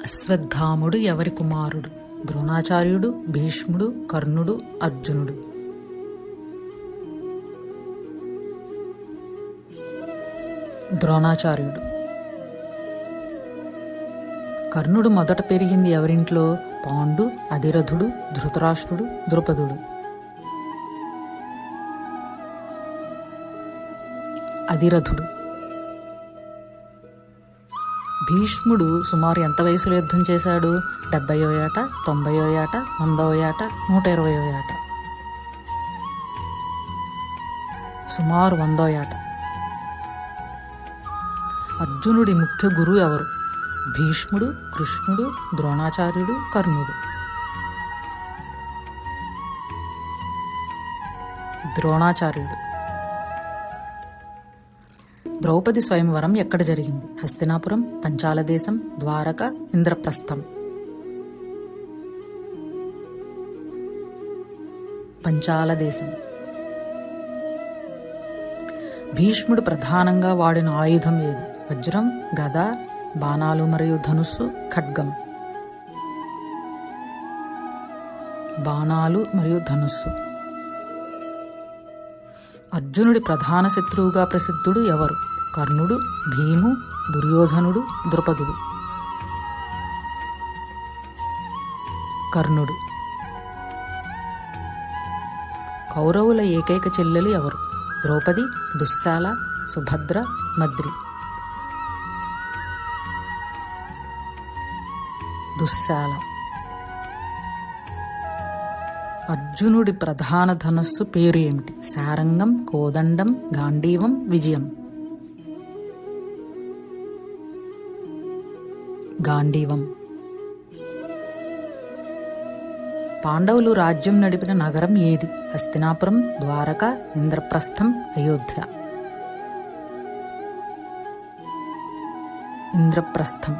అశ్వత్థాముడు ఎవరి కుమారుడు? ద్రోణాచార్యుడు, భీష్ముడు, కర్ణుడు, అర్జునుడు. ద్రోణాచార్యుడు. కర్ణుడు మొదట పెరిగింది ఎవరింట్లో? పాండు, అధిరథుడు, ధృతరాష్ట్రుడు, ద్రుపదుడు. అధిరథుడు. భీష్ముడు సుమారు ఎంత వయసులో యుద్ధం చేశాడు? 70వ ఏట, 90వ ఏట, 100వ ఏట, 120వ ఏట. సుమారు 100వ ఏట. అర్జునుడి ముఖ్య గురువు ఎవరు? భీష్ముడు, కృష్ణుడు, ద్రోణాచార్యుడు, కర్ణుడు. ద్రోణాచార్యుడు. ద్రౌపది స్వయంవరం ఎక్కడ జరిగింది? హస్తినాపురం, పంచాల దేశం, ద్వారక, ఇంద్రప్రస్థం. పంచాల దేశం. భీష్ముడు ప్రధానంగా వాడిన ఆయుధం ఏది? వజ్రం, గద, బాణాలు మరియు ధనుస్సు, ఖడ్గం. బాణాలు మరియు ధనుస్సు. అర్జునుడి ప్రధాన శత్రువుగా ప్రసిద్ధుడు ఎవరు? కర్ణుడు, భీము, దుర్యోధనుడు, ద్రుపదుడు. కర్ణుడు. కౌరవుల ఏకైక చెల్లెలు ఎవరు? ద్రౌపది, దుశ్శాల, సుభద్ర, మద్రి. దుశ్శాల. అర్జునుడి ప్రధాన ధనస్సు పేరు ఏమిటి? శారంగం, కోదండం, గాంధీవం, విజయం. గాంధీవం. పాండవులు రాజ్యం నడిపిన నగరం ఏది? హస్తినాపురం, ద్వారక, ఇంద్రప్రస్థం, అయోధ్య. ఇంద్రప్రస్థం.